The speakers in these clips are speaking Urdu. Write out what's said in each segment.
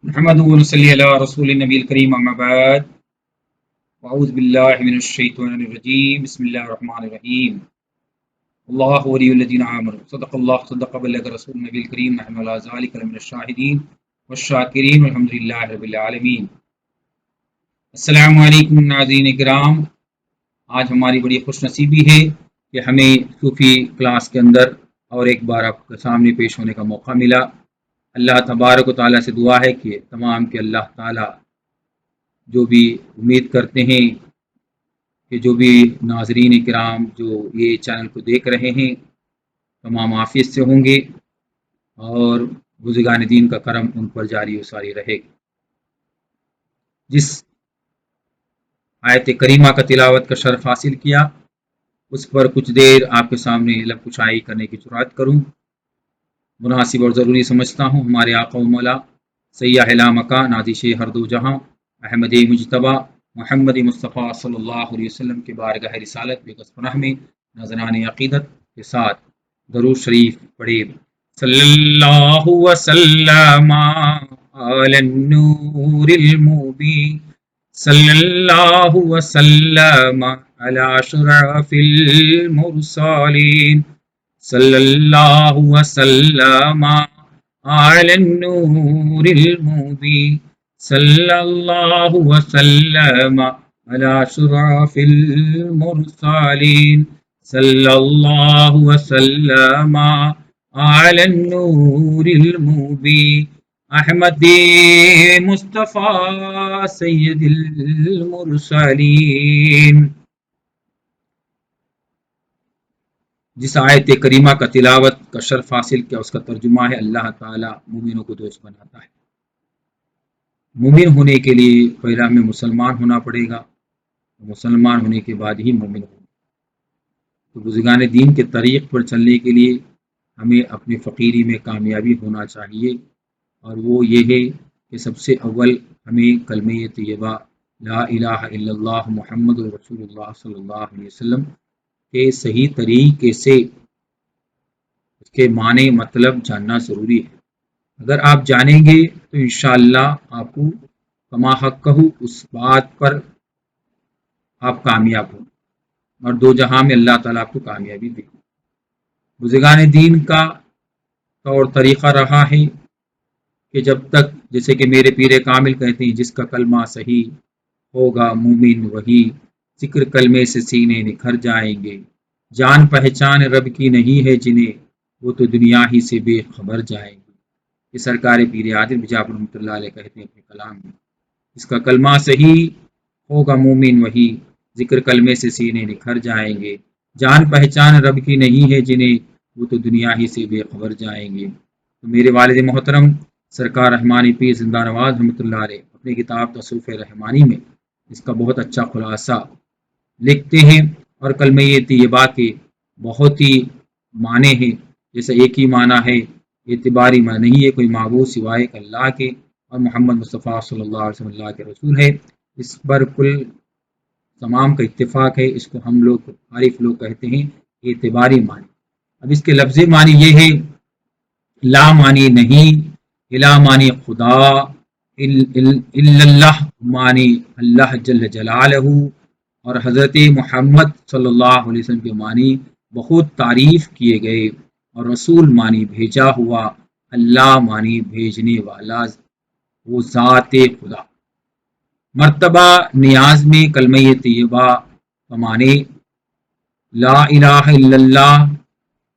محمد صلی اللہ رسول نبی الکریم اما بعد اعوذ باللہ من الشیطان الرجیم بسم اللہ الرحمن الرحیم اللہ ولی الذین آمنوا صدق اللہ صدق بلغ رسول نبی الکریم نحن علی ذلک لمن الشاہدین والشاکرین والحمد للہ رب العالمین۔ السلام علیکم ناظرین کرام، آج ہماری بڑی خوش نصیبی ہے کہ ہمیں صوفی کلاس کے اندر اور ایک بار آپ کے سامنے پیش ہونے کا موقع ملا۔ اللہ تبارک و تعالیٰ سے دعا ہے کہ تمام کہ اللہ تعالیٰ جو بھی امید کرتے ہیں کہ جو بھی ناظرین کرام جو یہ چینل کو دیکھ رہے ہیں تمام عافیت سے ہوں گے اور بزرگان دین کا کرم ان پر جاری و ساری رہے گا۔ جس آیت کریمہ کا تلاوت کا شرف حاصل کیا اس پر کچھ دیر آپ کے سامنے لب کشائی کرنے کی جرات کروں، مناسب اور ضروری سمجھتا ہوں۔ ہمارے آقا و مولا سیاح لامکہ نازش ہر دو جہاں احمد مجتبیٰ محمد مصطفیٰ صلی اللہ علیہ وسلم کے بارگاہ رسالت بے قصد پناہ میں ناظران عقیدت کے ساتھ درود شریف پڑھے۔ صلی اللہ وسلم علی النور المبین، صلی اللہ وسلم علی اشرف المرسلین، صلی اللہ وسلم علی النور المبین، صلی اللہ وسلم علی اشرف المرسلین، صلی اللہ وسلم علی النور المبین، احمد مصطفیٰ سید المرسلین۔ جس آیت کریمہ کا تلاوت کا شرف حاصل کیا اس کا ترجمہ ہے اللہ تعالیٰ مومنوں کو دوست بناتا ہے۔ مومن ہونے کے لیے پہلا ہمیں مسلمان ہونا پڑے گا، مسلمان ہونے کے بعد ہی مومن ہونا۔ تو بزرگان دین کے طریق پر چلنے کے لیے ہمیں اپنی فقیری میں کامیابی ہونا چاہیے، اور وہ یہ ہے کہ سب سے اول ہمیں کلمہ طیبہ لا الہ الا اللہ محمد رسول اللہ صلی اللہ علیہ وسلم کے صحیح طریقے سے اس کے معنی مطلب جاننا ضروری ہے۔ اگر آپ جانیں گے تو انشاءاللہ آپ کو کما حق اس بات پر آپ کامیاب ہوں اور دو جہاں میں اللہ تعالیٰ آپ کو کامیابی دے۔ بزرگان دین کا طور طریقہ رہا ہے کہ جب تک، جیسے کہ میرے پیر کامل کہتے ہیں، جس کا کلمہ صحیح ہوگا مومن وہی، ذکر کلمے سے سینے نکھر جائیں گے، جان پہچان رب کی نہیں ہے جنہیں، وہ تو دنیا ہی سے بے خبر جائیں گے۔ یہ سرکار پیر عادل جعفر رحمۃ اللہ علیہ کہتے ہیں اپنے کلام میں، جس کا کلمہ صحیح ہوگا مومن وہی، ذکر کلمے سے سینے نکھر جائیں گے، جان پہچان رب کی نہیں ہے جنہیں، وہ تو دنیا ہی سے بے خبر جائیں گے۔ تو میرے والد محترم سرکار رحمانی پیر زندہ نواز رحمۃ اللہ علیہ اپنی کتاب تصوف رحمانی میں اس کا بہت اچھا خلاصہ لکھتے ہیں، اور کلمہ طیبہ کے بہت ہی معنی ہیں۔ جیسے ایک ہی معنی ہے، اعتباری معنی نہیں ہے کوئی معبود سوائے اللہ کے، اور محمد مصطفیٰ صلی اللہ علیہ وسلم اللہ کے رسول ہے، اس پر کل تمام کا اتفاق ہے۔ اس کو ہم لوگ عارف لوگ کہتے ہیں اعتباری معنی۔ اب اس کے لفظی معنی یہ ہے، لا معنی نہیں، الہ معنی خدا، اللہ معنی اللہ جل جلالہ، اور حضرت محمد صلی اللہ علیہ وسلم کے معنی بہت تعریف کیے گئے، اور رسول معنی بھیجا ہوا، اللہ معنی بھیجنے والا، وہ ذات خدا۔ مرتبہ نیاز میں کلمہ طیبہ کا معنی لا الہ الا اللہ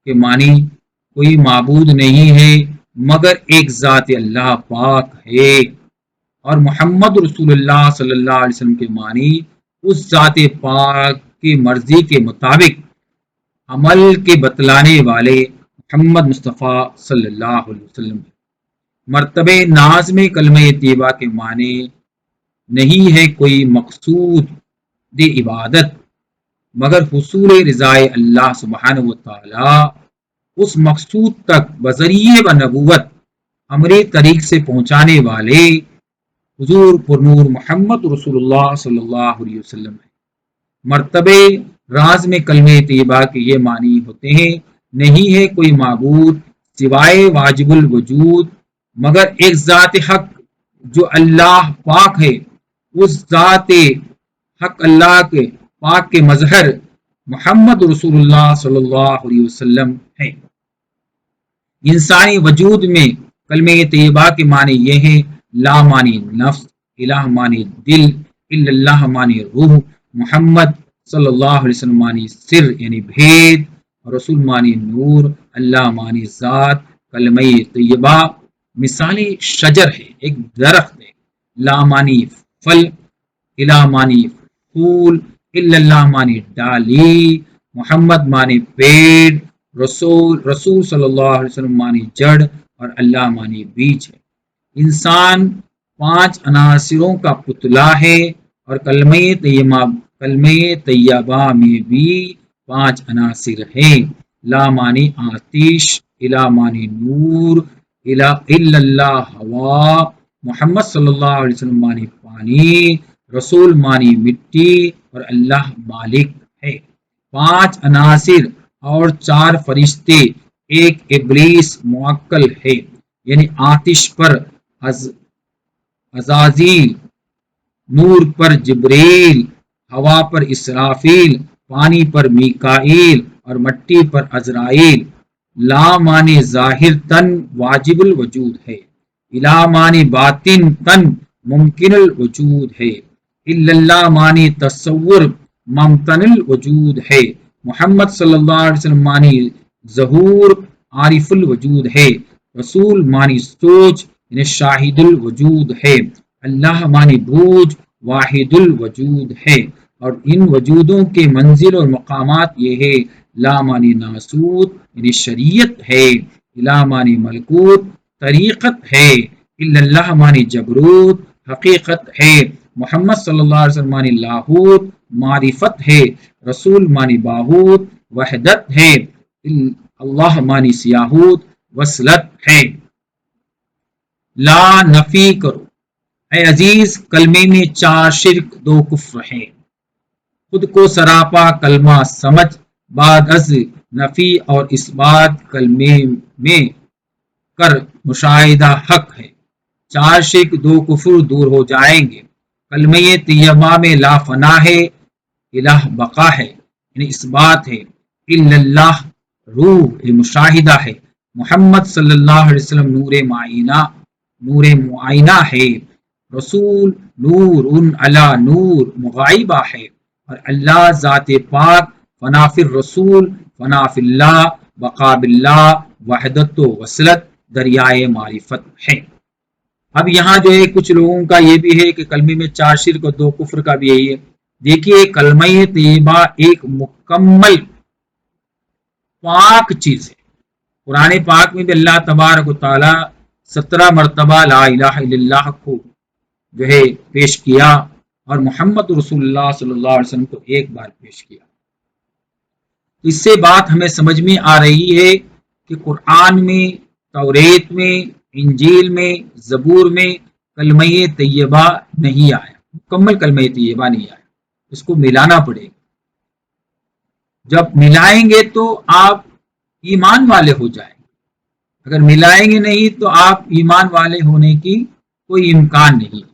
کے معنی کوئی معبود نہیں ہے مگر ایک ذات اللہ پاک ہے، اور محمد رسول اللہ صلی اللہ علیہ وسلم کے معنی اس ذات پاک کی مرضی کے مطابق عمل کے بتلانے والے محمد مصطفیٰ صلی اللہ علیہ وسلم۔ مرتبہ ناز میں کلمہ طیبہ کے معنی نہیں ہے کوئی مقصود عبادت مگر حصول رضائے اللہ سبحانہ و تعالی، اس مقصود تک بذریعہ و نبوت امری طریق سے پہنچانے والے حضور پرنور محمد رسول اللہ صلی اللہ علیہ وسلم ہے۔ مرتبہ راز میں کلمہ طیبہ کے یہ معنی ہوتے ہیں، نہیں ہے کوئی معبود سوائے واجب الوجود مگر ایک ذات حق جو اللہ پاک ہے، اس ذات حق اللہ کے پاک کے مظہر محمد رسول اللہ صلی اللہ علیہ وسلم ہے۔ انسانی وجود میں کلمہ طیبہ کے معنی یہ ہے: لا معنی نفس، الہ معنی دل، الا اللہ معنی روح، محمد صلی اللہ علیہ وسلم معنی سر یعنی بھید، رسول معنی نور، اللہ معنی ذات۔ کلمہ طیبہ مثال شجر ہے، ایک درخت ہے۔ لا معنی پھل، الہ معنی پھول، الا اللہ معنی ڈالی، محمد معنی پیڑ، رسول صلی اللہ علیہ وسلم معنی جڑ، اور اللہ معنی بیج ہے۔ انسان 5 عناصروں کا پتلا ہے، اور کلمہ طیبہ میں بھی 5 عناصر ہیں۔ لا معنی آتش، الہ معنی نور، الا اللہ ہوا، محمد صلی اللہ علیہ وسلم معنی پانی، رسول معنی مٹی، اور اللہ مالک ہے۔ 5 عناصر اور 4 فرشتے، ایک ابلیس موکل ہے، یعنی آتش پر عزازیل، نور پر جبریل، ہوا پر اسرافیل، پانی پر میکائیل، اور مٹی پر عزرائیل۔ لا معنی ظاہر تن واجب الوجود ہے، الہ معنی باطن تن ممکن الوجود ہے، الا اللہ معنی تصور ممتن الوجود ہے، محمد صلی اللہ علیہ وسلم معنی ظہور عارف الوجود ہے، رسول معنی سوچ یعنی شاہد الوجود ہے، اللہ معنی بوجھ واحد الوجود ہے۔ اور ان وجودوں کے منزل اور مقامات یہ ہے: لا معنی ناسوت یعنی شریعت ہے، الہ معنی ملکوت طریقت ہے، الا اللہ معنی جبروت حقیقت ہے، محمد صلی اللہ علیہ وسلم معنی لاہوت معرفت ہے، رسول معنی باہوت وحدت ہے، اللہ معنی سیاہوت وصلت ہے۔ لا نفی کرو، اے عزیز کلمے میں 4 شرک 2 کفر ہیں۔ خود کو سراپا کلمہ سمجھ، بعد از نفی اور اثبات کلمے میں کر مشاہدہ حق ہے۔ 4 شرک 2 کفر دور ہو جائیں گے۔ کلمہ طیبہ میں لا فنا ہے، الہ بقا ہے یعنی اثبات ہے، الا اللہ روح مشاہدہ ہے، محمد صلی اللہ علیہ وسلم نور معائنہ ہے، رسول نور علی نور مغائبہ ہے، اور اللہ ذات پاک فنا فی الرسول فنا فی اللہ بقا باللہ وحدت و وصلت دریائے معرفت ہے۔ اب یہاں جو ہے کچھ لوگوں کا یہ بھی ہے کہ کلمے میں 4 شرک اور 2 کفر کا بھی یہی ہے۔ دیکھیے کلمہ طیبہ ایک مکمل پاک چیز ہے۔ قرآن پاک میں بھی اللہ تبارک و تعالی 17 مرتبہ لا الہ الا اللہ کو جو ہے پیش کیا، اور محمد رسول اللہ صلی اللہ علیہ وسلم کو ایک بار پیش کیا۔ اس سے بات ہمیں سمجھ میں آ رہی ہے کہ قرآن میں، توریت میں، انجیل میں، زبور میں کلمہ طیبہ نہیں آیا، مکمل کلمہ طیبہ نہیں آیا، اس کو ملانا پڑے گا۔ جب ملائیں گے تو آپ ایمان والے ہو جائیں گے، اگر ملائیں گے نہیں تو آپ ایمان والے ہونے کی کوئی امکان نہیں۔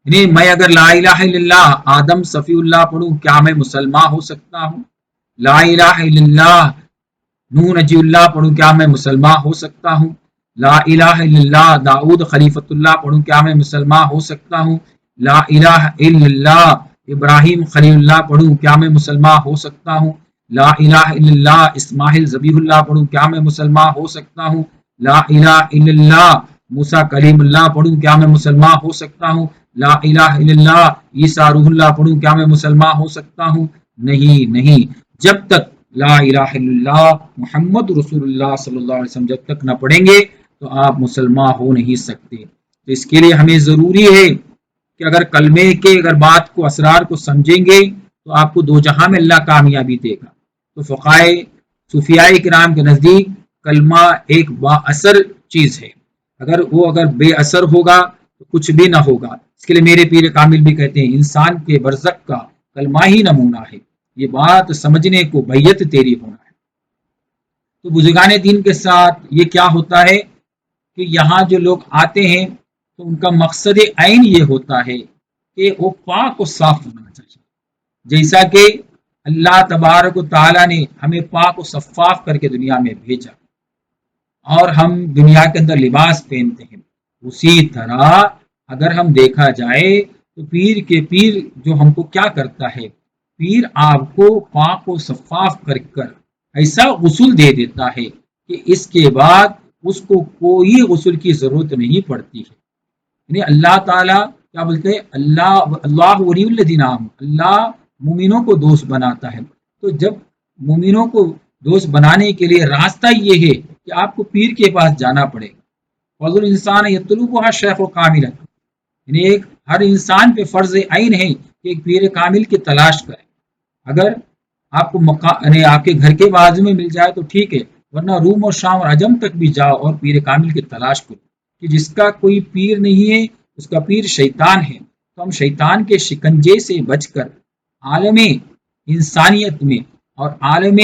یعنی میں اگر لا الہ الا اللہ آدم صفی اللہ پڑھوں، کیا میں مسلمان ہو سکتا ہوں؟ لا الہ الا اللہ نوح نجی اللہ پڑھوں، کیا میں مسلمان ہو سکتا ہوں؟ لا الہ الا اللہ داؤد خلیفۃ اللہ پڑھوں، کیا میں مسلمان ہو سکتا ہوں؟ لا الہ الا اللہ ابراہیم خلیل اللہ پڑھوں، کیا میں مسلمان ہو سکتا ہوں؟ لا الہ الا اللہ اسماعیل ذبیح اللہ پڑھوں، کیا میں مسلمان ہو سکتا ہوں؟ لا الہ الا اللہ موسیٰ کلیم اللہ پڑھوں، کیا میں مسلمان ہو سکتا ہوں؟ لا الہ الا اللہ عیسیٰ روح اللہ پڑھوں، کیا میں مسلمان ہو سکتا ہوں؟ نہیں۔ جب تک لا الہ الا اللہ محمد رسول اللہ صلی اللہ علیہ وسلم جب تک نہ پڑھیں گے تو آپ مسلمان ہو نہیں سکتے۔ تو اس کے لیے ہمیں ضروری ہے کہ اگر کلمے کے اگر بات کو اسرار کو سمجھیں گے تو آپ کو 2 جہاں میں اللہ کامیابی دے گا۔ تو فقہائے صوفیاء کرام کے نزدیک کلمہ ایک با اثر چیز ہے، اگر بے اثر ہوگا تو کچھ بھی نہ ہوگا۔ اس کے لیے میرے پیر کامل بھی کہتے ہیں انسان کے برزخ کا کلمہ ہی نمونہ ہے، یہ بات سمجھنے کو بیعت تیری ہونا ہے۔ تو بزرگان دین کے ساتھ یہ کیا ہوتا ہے کہ یہاں جو لوگ آتے ہیں تو ان کا مقصد عین یہ ہوتا ہے کہ وہ پاک و صاف ہونا چاہیے، جیسا کہ اللہ تبارک و تعالیٰ نے ہمیں پاک و شفاف کر کے دنیا میں بھیجا اور ہم دنیا کے اندر لباس پہنتے ہیں، اسی طرح اگر ہم دیکھا جائے تو پیر کے پیر جو ہم کو کیا کرتا ہے، پیر آپ کو پاک و شفاف کر کر ایسا غسل دے دیتا ہے کہ اس کے بعد اس کو کوئی غسل کی ضرورت نہیں پڑتی ہے۔ یعنی اللہ تعالیٰ کیا بولتے ہیں، اللہ ولی الذین آمنوا، اللہ مومنوں کو دوست بناتا ہے۔ تو جب مومنوں کو دوست بنانے کے لیے راستہ یہ ہے کہ آپ کو پیر کے پاس جانا پڑے گا۔ فضل انسان یطلبها شیخ و کاملا، یعنی ایک ہر انسان پہ فرض عین ہے کہ ایک پیر کامل کی تلاش کرے۔ اگر آپ کو یعنی آپ کے گھر کے بازو میں مل جائے تو ٹھیک ہے، ورنہ روم اور شام اور عجم تک بھی جاؤ اور پیر کامل کی تلاش کرو، کہ جس کا کوئی پیر نہیں ہے اس کا پیر شیطان ہے۔ تو ہم شیطان کے شکنجے سے بچ کر عالم انسانیت میں اور عالم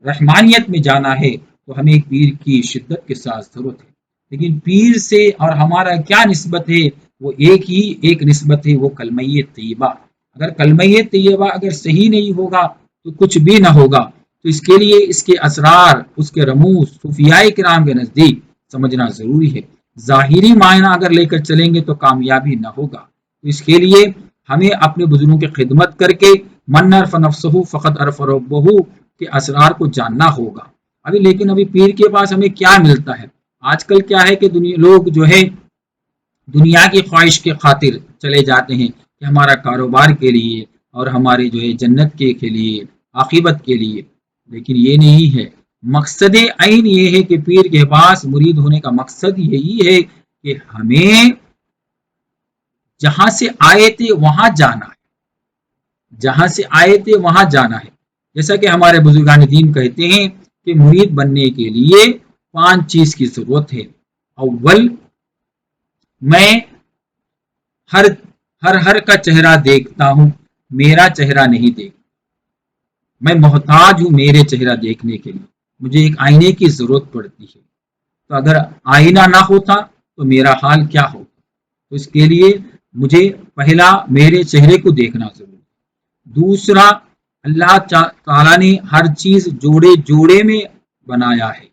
رحمانیت میں جانا ہے تو ہمیں پیر کی شدت کے ساتھ ضرورت ہے۔ لیکن پیر سے اور ہمارا کیا نسبت ہے، وہ ایک نسبت ہے، وہ کلمہ طیبہ۔ اگر کلمہ طیبہ اگر صحیح نہیں ہوگا تو کچھ بھی نہ ہوگا۔ تو اس کے لیے اس کے اسرار، اس کے رموز صوفیاء کرام کے نزدیک سمجھنا ضروری ہے۔ ظاہری معنی اگر لے کر چلیں گے تو کامیابی نہ ہوگا۔ تو اس کے لیے ہمیں اپنے بزرگوں کی خدمت کر کے من عرف نفسہ فقط عرف ربہ کے اسرار کو جاننا ہوگا۔ لیکن ابھی پیر کے پاس ہمیں کیا ملتا ہے؟ آج کل کیا ہے کہ لوگ جو ہے دنیا کی خواہش کے خاطر چلے جاتے ہیں کہ ہمارا کاروبار کے لیے اور ہمارے جو ہے جنت کے لیے، عاقبت کے لیے، لیکن یہ نہیں ہے۔ مقصد عین یہ ہے کہ پیر کے پاس مرید ہونے کا مقصد یہی ہے کہ ہمیں جہاں سے آئے تھے وہاں جانا ہے، جہاں سے آئے تھے وہاں جانا ہے۔ جیسا کہ ہمارے بزرگان دین کہتے ہیں کہ مرید بننے کے لیے 5 چیز کی ضرورت ہے۔ اول، میں ہر کا چہرہ دیکھتا ہوں، میرا چہرہ نہیں دیکھتا۔ میں محتاج ہوں میرے چہرہ دیکھنے کے لیے، مجھے ایک آئینے کی ضرورت پڑتی ہے۔ تو اگر آئینہ نہ ہوتا تو میرا حال کیا ہوتا؟ تو اس کے لیے مجھے پہلا میرے چہرے کو دیکھنا ضروری ہے۔ دوسرا، اللہ تعالیٰ نے ہر چیز جوڑے میں بنایا ہے،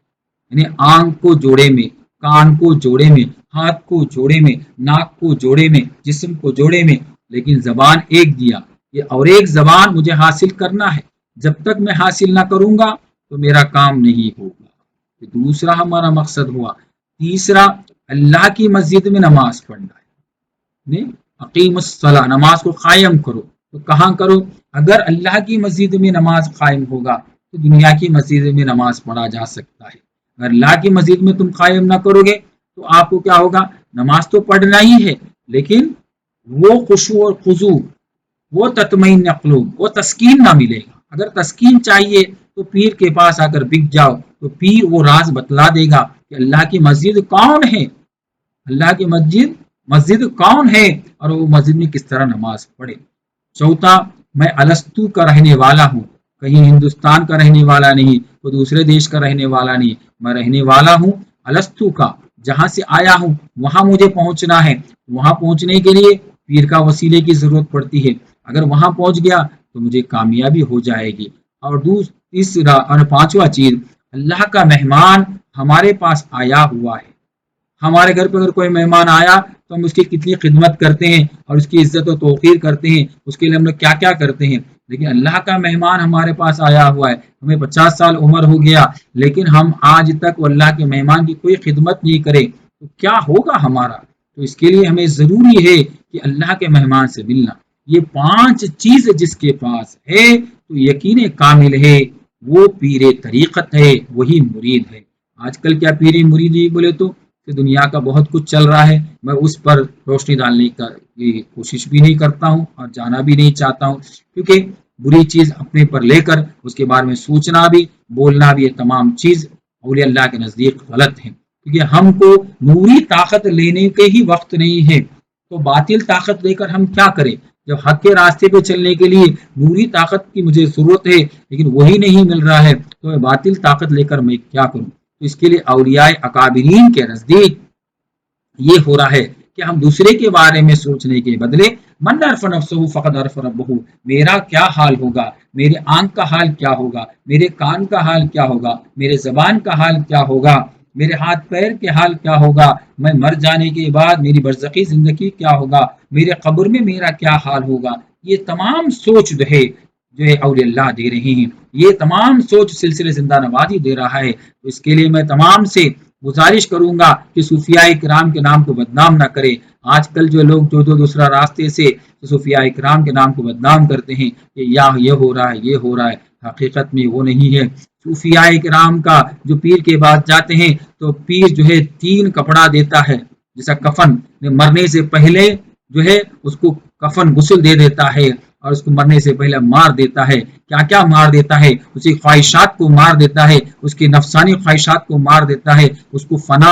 یعنی آنکھ کو جوڑے میں، کان کو جوڑے میں، ہاتھ کو جوڑے میں، ناک کو جوڑے میں، جسم کو جوڑے میں، لیکن زبان ایک دیا، یہ اور ایک زبان مجھے حاصل کرنا ہے۔ جب تک میں حاصل نہ کروں گا تو میرا کام نہیں ہوگا۔ دوسرا ہمارا مقصد ہوا۔ تیسرا، اللہ کی مسجد میں نماز پڑھنا ہے، اقیم الصلاۃ، نماز کو قائم کرو۔ تو کہاں کرو؟ اگر اللہ کی مسجد میں نماز قائم ہوگا تو دنیا کی مسجد میں نماز پڑھا جا سکتا ہے۔ اگر اللہ کی مسجد میں تم قائم نہ کرو گے تو آپ کو کیا ہوگا؟ نماز تو پڑھنا ہی ہے، لیکن وہ خشوع اور خضوع، وہ تطمئن قلوب، وہ تسکین نہ ملے گا۔ اگر تسکین چاہیے تو پیر کے پاس آ کر بک جاؤ، تو پیر وہ راز بتلا دے گا کہ اللہ کی مسجد کون ہے، اللہ کی مسجد کون ہے، اور وہ مسجد میں کس طرح نماز پڑھے۔ چوتھا، میں الستو کا رہنے والا ہوں، کہیں ہندوستان کا رہنے والا نہیں، کوئی دوسرے دیش کا رہنے والا نہیں، میں رہنے والا ہوں الستو کا، جہاں سے آیا ہوں وہاں مجھے پہنچنا ہے۔ وہاں پہنچنے کے لیے پیر کا وسیلے کی ضرورت پڑتی ہے۔ اگر وہاں پہنچ گیا تو مجھے کامیابی ہو جائے گی۔ اور تیسرا اور پانچواں چیز، اللہ کا مہمان ہمارے پاس آیا ہوا ہے۔ ہمارے گھر پہ اگر کوئی مہمان آیا تو ہم اس کی کتنی خدمت کرتے ہیں اور اس کی عزت و توقیر کرتے ہیں، اس کے لیے ہم لوگ کیا کیا کرتے ہیں۔ لیکن اللہ کا مہمان ہمارے پاس آیا ہوا ہے، ہمیں 50 سال عمر ہو گیا لیکن ہم آج تک وہ اللہ کے مہمان کی کوئی خدمت نہیں کرے تو کیا ہوگا ہمارا؟ تو اس کے لیے ہمیں ضروری ہے کہ اللہ کے مہمان سے ملنا۔ یہ 5 چیز جس کے پاس ہے تو یقین کامل ہے وہ پیر طریقت ہے، وہی مرید ہے۔ آج کل کیا پیر مریدی بولے تو کہ دنیا کا بہت کچھ چل رہا ہے، میں اس پر روشنی ڈالنے کا کوشش بھی نہیں کرتا ہوں اور جانا بھی نہیں چاہتا ہوں، کیونکہ بری چیز اپنے پر لے کر اس کے بارے میں سوچنا بھی، بولنا بھی، یہ تمام چیز اولیاء اللہ کے نزدیک غلط ہے۔ کیونکہ ہم کو نوری طاقت لینے کے ہی وقت نہیں ہے، تو باطل طاقت لے کر ہم کیا کریں؟ جب حق کے راستے پہ چلنے کے لیے نوری طاقت کی مجھے ضرورت ہے لیکن وہی نہیں مل رہا ہے تو میں باطل طاقت لے کر میں کیا کروں؟ تو اس کے لیے اولیاء اکابرین کے نزدیک یہ ہو رہا ہے کہ ہم دوسرے کے بارے میں سوچنے کے بدلے من عرف نفسہ فقد عرف ربہ، میرا کیا حال ہوگا، میرے آنکھ کا حال کیا ہوگا، میرے کان کا حال کیا ہوگا، میرے زبان کا حال کیا ہوگا، میرے ہاتھ پیر کے حال کیا ہوگا، میں مر جانے کے بعد میری برزخی زندگی کیا ہوگا، میرے قبر میں میرا کیا حال ہوگا، یہ تمام سوچ جو ہے اولیاء اللہ دے رہے ہیں، یہ تمام سوچ سلسلے زندہ نوازی دے رہا ہے۔ تو اس کے لیے میں تمام سے گزارش کروں گا کہ صوفیاء کرام کے نام کو بدنام نہ کرے۔ آج کل جو لوگ جو دوسرا راستے سے صوفیاء کرام کے نام کو بدنام کرتے ہیں کہ یہ ہو رہا ہے، یہ ہو رہا ہے، حقیقت میں وہ نہیں ہے۔ صوفیاء کرام کا جو پیر کے بعد جاتے ہیں تو پیر جو ہے 3 کپڑا دیتا ہے، جیسا کفن، مرنے سے پہلے جو ہے اس کو کفن غسل دے دیتا ہے، اور اس کو مرنے سے پہلے مار دیتا ہے۔ کیا کیا مار دیتا ہے، اسی خواہشات کو مار دیتا ہے، اس کی نفسانی خواہشات کو مار دیتا ہے، اس کو فنا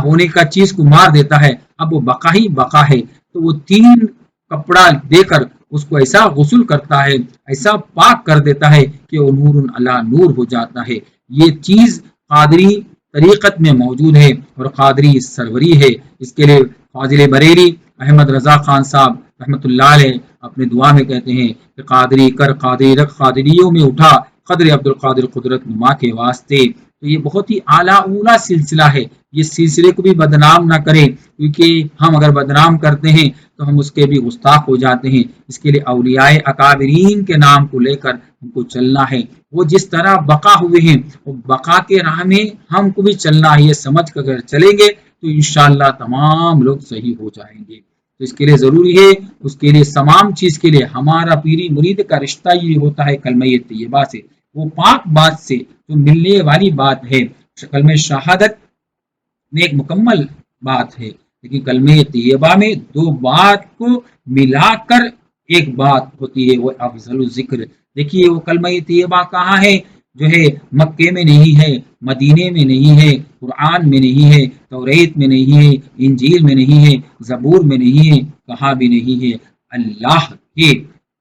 ہونے کا چیز کو مار دیتا ہے، اب وہ بقا ہی بقا ہے۔ تو وہ 3 کپڑا دے کر اس کو ایسا غسل کرتا ہے، ایسا پاک کر دیتا ہے کہ وہ نور علی نور ہو جاتا ہے۔ یہ چیز قادری طریقت میں موجود ہے اور قادری سروری ہے۔ اس کے لیے فاضل بریلی احمد رضا خان صاحب رحمۃ اللہ علیہ اپنے دعا میں کہتے ہیں کہ قادری کر قادری رکھ قادریوں میں اٹھا، قدر عبد القادر قدرت نما کے واسطے۔ تو یہ بہت ہی اعلیٰ اولا سلسلہ ہے، یہ سلسلے کو بھی بدنام نہ کریں، کیونکہ ہم اگر بدنام کرتے ہیں تو ہم اس کے بھی گستاخ ہو جاتے ہیں۔ اس کے لیے اولیاء اکابرین کے نام کو لے کر ہم کو چلنا ہے، وہ جس طرح بقا ہوئے ہیں وہ بقا کے راہ میں ہم کو بھی چلنا ہے، یہ سمجھ کر اگر چلیں گے تو انشاءاللہ تمام لوگ صحیح ہو جائیں گے۔ تو اس کے لیے ضروری ہے، اس کے لیے تمام چیز کے لیے ہمارا پیری مرید کا رشتہ یہ ہوتا ہے کلمہ طیبہ سے، وہ پاک بات سے جو ملنے والی بات ہے۔ کلمہ شہادت میں ایک مکمل بات ہے، لیکن کلمہ طیبہ میں 2 بات کو ملا کر ایک بات ہوتی ہے، وہ افضل ذکر۔ دیکھیے وہ کلمہ طیبہ کہاں ہے، جو ہے مکے میں نہیں ہے، مدینے میں نہیں ہے، قرآن میں نہیں ہے، توریت میں نہیں ہے، انجیل میں نہیں ہے، زبور میں نہیں ہے، کہاں بھی نہیں ہے، اللہ کے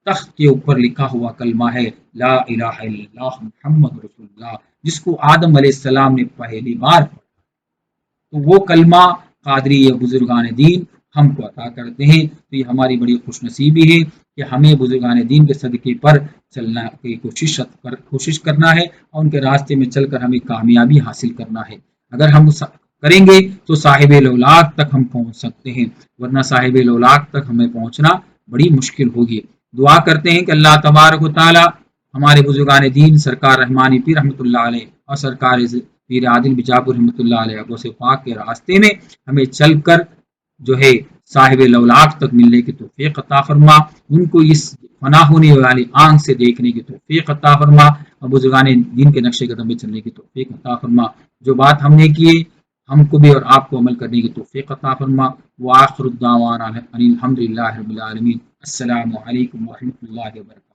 تخت کے اوپر لکھا ہوا کلمہ ہے، لا الہ الا اللہ محمد رسول اللہ، جس کو آدم علیہ السلام نے پہلی بار پڑھا۔ تو وہ کلمہ قادری بزرگان دین ہم کو عطا کرتے ہیں۔ تو یہ ہماری بڑی خوش نصیبی ہے کہ ہمیں بزرگان دین کے صدقے پر چلنا کی کوشش کرنا ہے، اور ان کے راستے میں چل کر ہمیں کامیابی حاصل کرنا ہے۔ اگر ہم کریں گے تو صاحب لولاک تک ہم پہنچ سکتے ہیں، ورنہ صاحب لولاک تک ہمیں پہنچنا بڑی مشکل ہوگی۔ دعا کرتے ہیں کہ اللہ تبارک و تعالی ہمارے بزرگان دین سرکار رحمانی پیر رحمۃ اللہ علیہ اور سرکار پیر عادل بجاپور رحمۃ اللہ علیہ ابو سے پاک کے راستے میں ہمیں چل کر جو ہے صاحب لولاک تک ملنے کی توفیق عطا فرما، ان کو اس فنا ہونے والی آنکھ سے دیکھنے کی توفیق عطا فرما، اور بزرگان دین کے نقش قدم پہ چلنے کی توفیق عطا فرما۔ جو بات ہم نے کی ہم کو بھی اور آپ کو عمل کرنے کی توفیق عطا فرما۔ وآخر الدعوانا ان الحمد للہ رب العالمین۔ السلام علیکم ورحمۃ اللہ وبرکاتہ۔